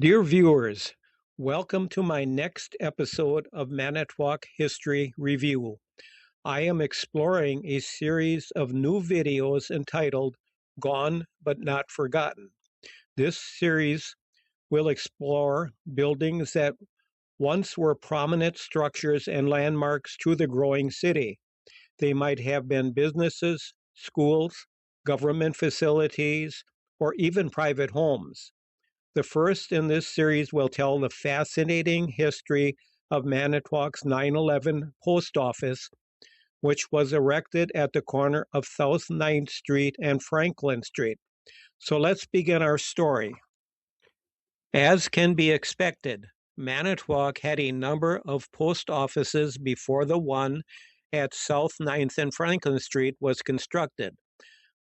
Dear viewers, welcome to my next episode of Manitowoc History Review. I am exploring a series of new videos entitled Gone But Not Forgotten. This series will explore buildings that once were prominent structures and landmarks to the growing city. They might have been businesses, schools, government facilities, or even private homes. The first in this series will tell the fascinating history of Manitowoc's 911 post office, which was erected at the corner of South 9th Street and Franklin Street. So let's begin our story. As can be expected, Manitowoc had a number of post offices before the one at South 9th and Franklin Street was constructed.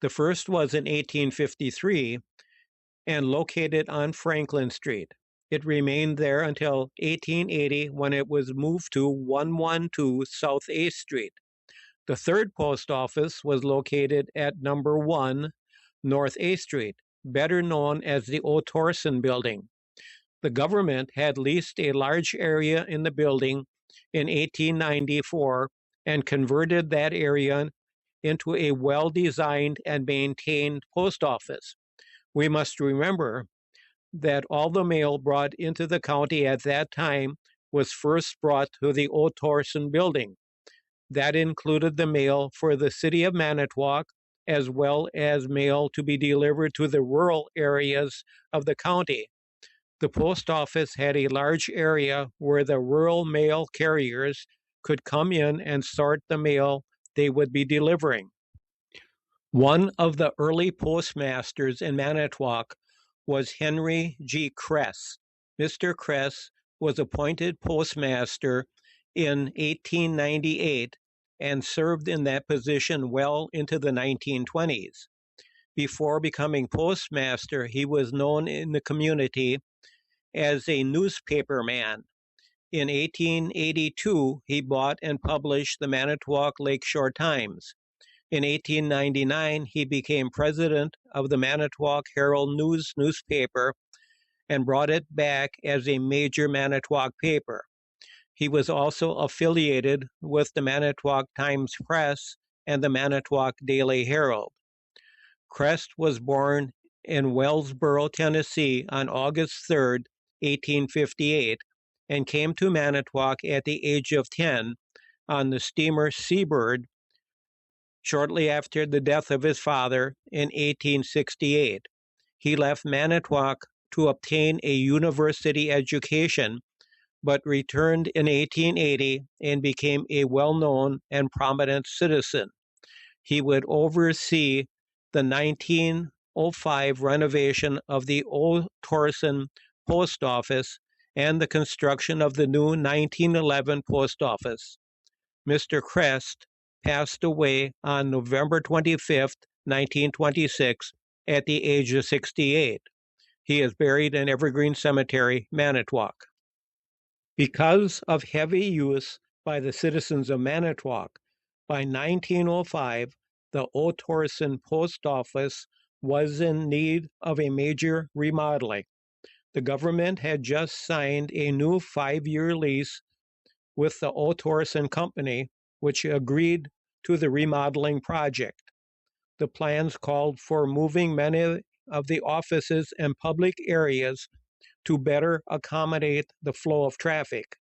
The first was in 1853 and located on Franklin Street. It remained there until 1880 when it was moved to 112 South 8th Street. The third post office was located at number 1 North 8th Street, better known as the O. Thorson Building. The government had leased a large area in the building in 1894 and converted that area into a well-designed and maintained post office. We must remember that all the mail brought into the county at that time was first brought to the O. Thorson Building. That included the mail for the city of Manitowoc, as well as mail to be delivered to the rural areas of the county. The post office had a large area where the rural mail carriers could come in and sort the mail they would be delivering. One of the early postmasters in Manitowoc was Henry G. Kress. Mr. Kress was appointed postmaster in 1898 and served in that position well into the 1920s. Before becoming postmaster, he was known in the community as a newspaper man. In 1882, he bought and published the Manitowoc Lakeshore Times. In 1899, he became president of the Manitowoc Herald News newspaper and brought it back as a major Manitowoc paper. He was also affiliated with the Manitowoc Times Press and the Manitowoc Daily Herald. Crest was born in Wellsboro, Tennessee on August 3, 1858, and came to Manitowoc at the age of 10 on the steamer Seabird shortly after the death of his father in 1868. He left Manitowoc to obtain a university education, but returned in 1880 and became a well-known and prominent citizen. He would oversee the 1905 renovation of the Old Thorson Post Office and the construction of the new 1911 post office. Mr. Crest passed away on November 25, 1926, at the age of 68. He is buried in Evergreen Cemetery, Manitowoc. Because of heavy use by the citizens of Manitowoc, by 1905, the O. Thorson Post Office was in need of a major remodeling. The government had just signed a new 5-year lease with the O. Thorson Company, which agreed to the remodeling project. The plans called for moving many of the offices and public areas to better accommodate the flow of traffic.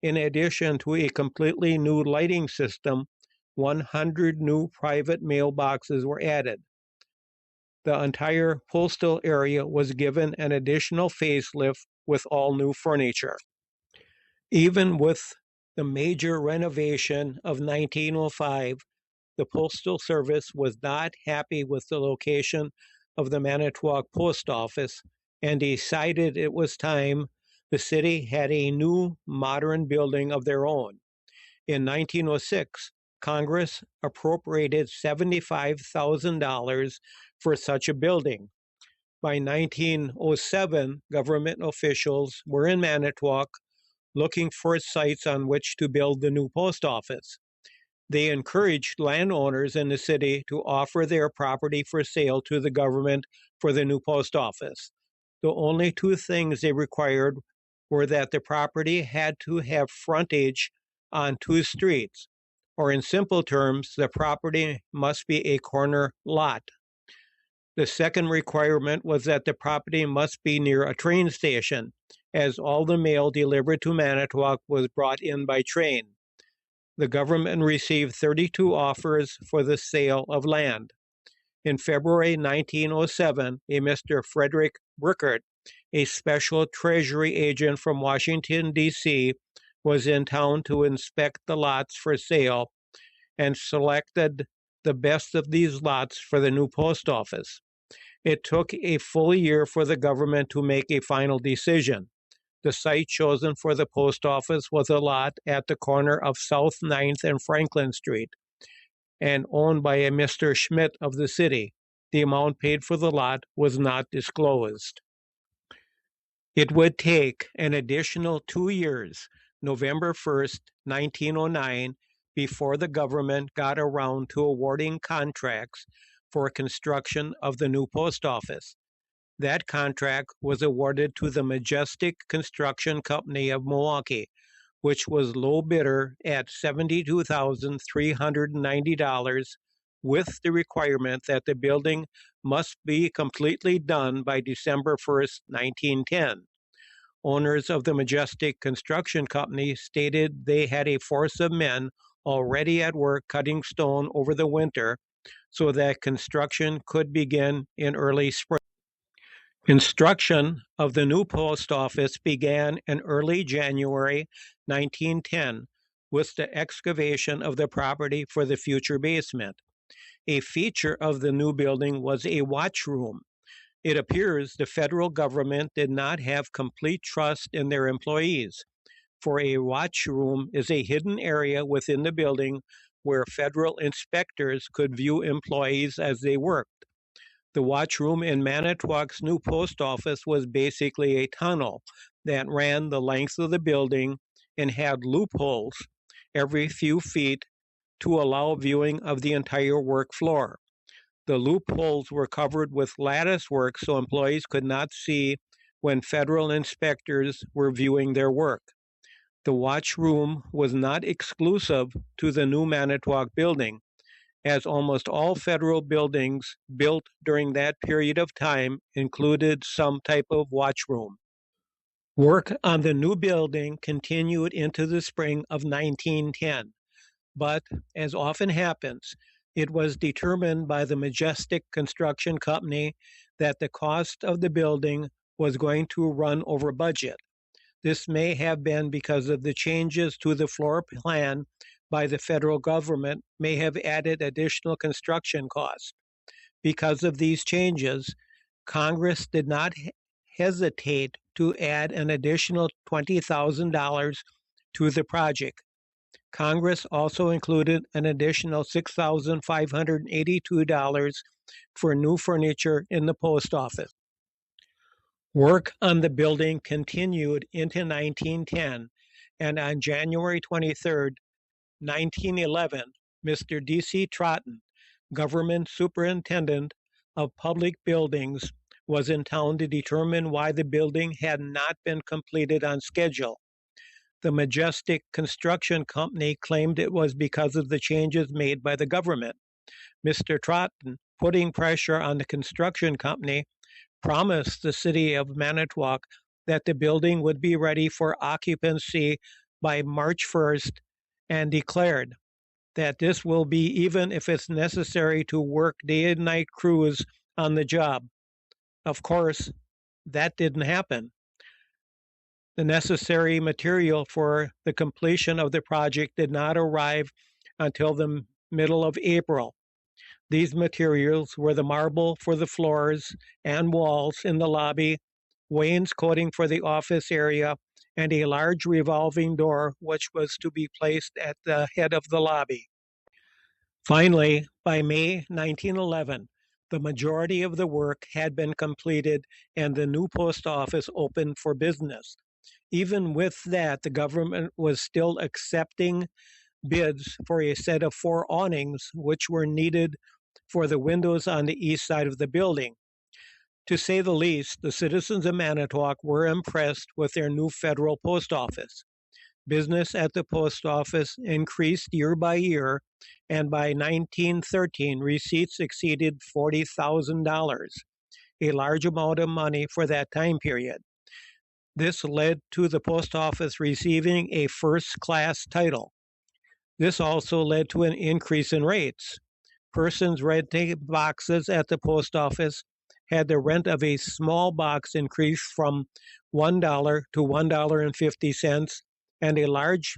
In addition to a completely new lighting system, 100 new private mailboxes were added. The entire postal area was given an additional facelift with all new furniture. Even with the major renovation of 1905, the Postal Service was not happy with the location of the Manitowoc Post Office and decided it was time the city had a new modern building of their own. In 1906, Congress appropriated $75,000 for such a building. By 1907, government officials were in Manitowoc looking for sites on which to build the new post office. They encouraged landowners in the city to offer their property for sale to the government for the new post office. The only two things they required were that the property had to have frontage on two streets, or in simple terms, the property must be a corner lot. The second requirement was that the property must be near a train station, as all the mail delivered to Manitowoc was brought in by train. The government received 32 offers for the sale of land. In February 1907, a Mr. Frederick Rickert, a special Treasury agent from Washington, D.C., was in town to inspect the lots for sale and selected the best of these lots for the new post office. It took a full year for the government to make a final decision. The site chosen for the post office was a lot at the corner of South 9th and Franklin Street, and owned by a Mr. Schmidt of the city. The amount paid for the lot was not disclosed. It would take an additional 2 years, November 1st, 1909, before the government got around to awarding contracts for construction of the new post office. That contract was awarded to the Majestic Construction Company of Milwaukee, which was low bidder at $72,390, with the requirement that the building must be completely done by December 1st, 1910. Owners of the Majestic Construction Company stated they had a force of men already at work cutting stone over the winter so that construction could begin in early spring. Construction of the new post office began in early January 1910 with the excavation of the property for the future basement. A feature of the new building was a watch room. It appears the federal government did not have complete trust in their employees, for a watch room is a hidden area within the building where federal inspectors could view employees as they worked. The watch room in Manitowoc's new post office was basically a tunnel that ran the length of the building and had loopholes every few feet to allow viewing of the entire work floor. The loopholes were covered with lattice work so employees could not see when federal inspectors were viewing their work. The watch room was not exclusive to the new Manitowoc building, as almost all federal buildings built during that period of time included some type of watch room. Work on the new building continued into the spring of 1910, but, as often happens, it was determined by the Majestic Construction Company that the cost of the building was going to run over budget. This may have been because of the changes to the floor plan by the federal government may have added additional construction costs. Because of these changes, Congress did not hesitate to add an additional $20,000 to the project. Congress also included an additional $6,582 for new furniture in the post office. Work on the building continued into 1910, and on January 23, 1911, Mr. D.C. Troughton, government superintendent of public buildings, was in town to determine why the building had not been completed on schedule. The Majestic Construction Company claimed it was because of the changes made by the government. Mr. Troughton, putting pressure on the construction company, promised the city of Manitowoc that the building would be ready for occupancy by March 1st and declared that this will be even if it's necessary to work day and night crews on the job. Of course, that didn't happen. The necessary material for the completion of the project did not arrive until the middle of April. These materials were the marble for the floors and walls in the lobby, wainscoting for the office area, and a large revolving door which was to be placed at the head of the lobby. Finally, by May 1911, the majority of the work had been completed and the new post office opened for business. Even with that, the government was still accepting bids for a set of 4 awnings, which were needed for the windows on the east side of the building. To say the least, the citizens of Manitowoc were impressed with their new federal post office. Business at the post office increased year by year, and by 1913, receipts exceeded $40,000, a large amount of money for that time period. This led to the post office receiving a first class title. This also led to an increase in rates. Persons renting boxes at the post office had the rent of a small box increased from $1 to $1.50, and a large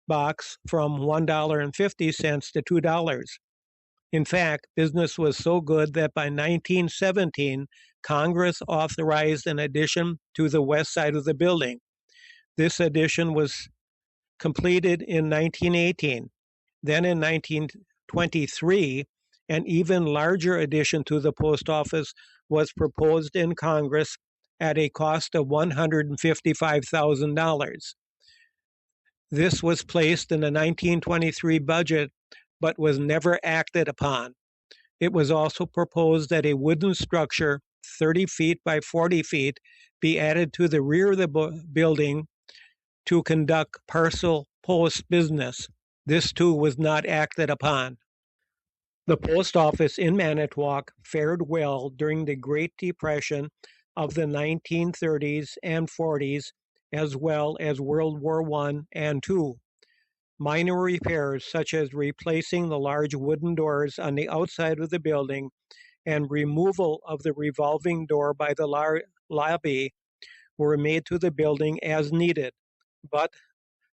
box from $1.50 to $2. In fact, business was so good that by 1917, Congress authorized an addition to the west side of the building. This addition was completed in 1918. Then in 1923, an even larger addition to the post office was proposed in Congress at a cost of $155,000. This was placed in the 1923 budget but was never acted upon. It was also proposed that a wooden structure 30 feet by 40 feet be added to the rear of the building to conduct parcel post business. This too was not acted upon. The post office in Manitowoc fared well during the Great Depression of the 1930s and 40s, as well as World War I and II. Minor repairs, such as replacing the large wooden doors on the outside of the building and removal of the revolving door by the lobby, were made to the building as needed. But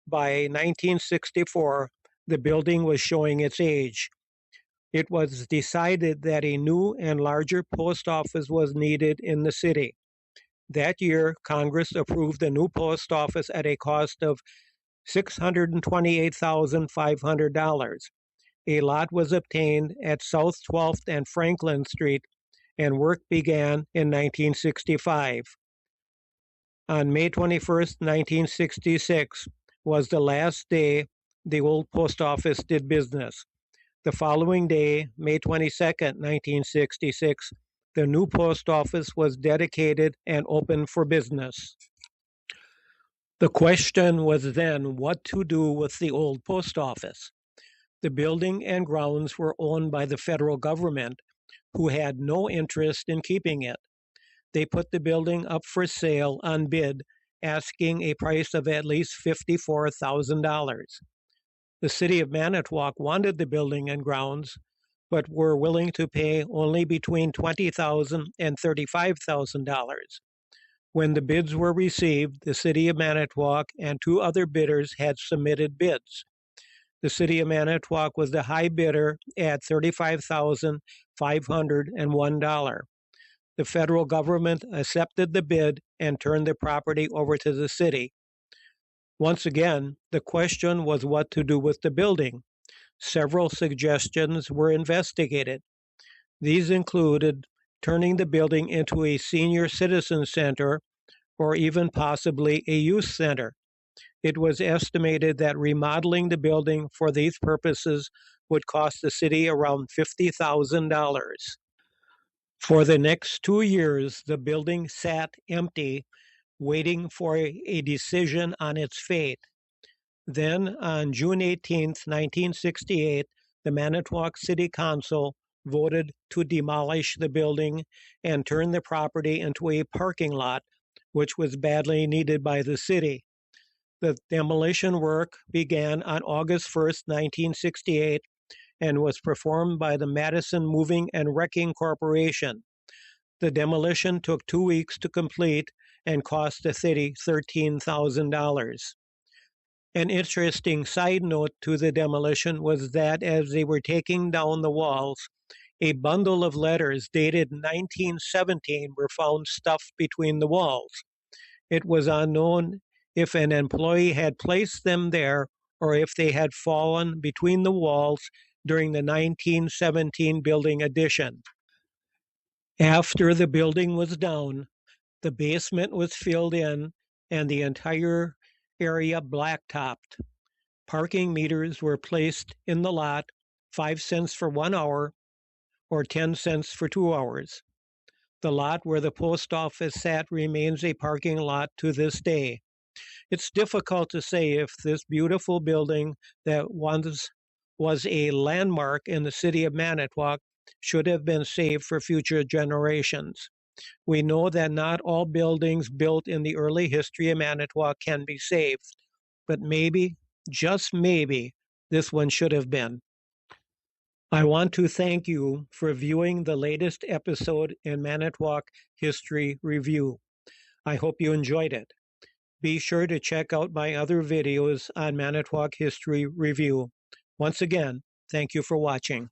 by 1964, the building was showing its age. It was decided that a new and larger post office was needed in the city. That year, Congress approved a new post office at a cost of $628,500. A lot was obtained at South 12th and Franklin Street, and work began in 1965. On May 21st, 1966, was the last day the old post office did business. The following day, May 22nd, 1966, the new post office was dedicated and open for business. The question was then what to do with the old post office. The building and grounds were owned by the federal government, who had no interest in keeping it. They put the building up for sale on bid, asking a price of at least $54,000. The city of Manitowoc wanted the building and grounds, but were willing to pay only between $20,000 and $35,000. When the bids were received, the city of Manitowoc and two other bidders had submitted bids. The city of Manitowoc was the high bidder at $35,501. The federal government accepted the bid and turned the property over to the city. Once again, the question was what to do with the building. Several suggestions were investigated. These included turning the building into a senior citizen center or even possibly a youth center. It was estimated that remodeling the building for these purposes would cost the city around $50,000. For the next 2 years, the building sat empty, waiting for a decision on its fate. Then, on June 18, 1968, the Manitowoc City Council voted to demolish the building and turn the property into a parking lot, which was badly needed by the city. The demolition work began on August 1st, 1968, and was performed by the Madison Moving and Wrecking Corporation. The demolition took 2 weeks to complete and cost the city $13,000. An interesting side note to the demolition was that as they were taking down the walls, a bundle of letters dated 1917 were found stuffed between the walls. It was unknown if an employee had placed them there or if they had fallen between the walls during the 1917 building addition. After the building was down, the basement was filled in and the entire area blacktopped. Parking meters were placed in the lot, 5 cents for 1 hour or 10 cents for 2 hours. The lot where the post office sat remains a parking lot to this day. It's difficult to say if this beautiful building that once was a landmark in the city of Manitowoc should have been saved for future generations. We know that not all buildings built in the early history of Manitowoc can be saved, but maybe, just maybe, this one should have been. I want to thank you for viewing the latest episode in Manitowoc History Review. I hope you enjoyed it. Be sure to check out my other videos on Manitowoc History Review. Once again, thank you for watching.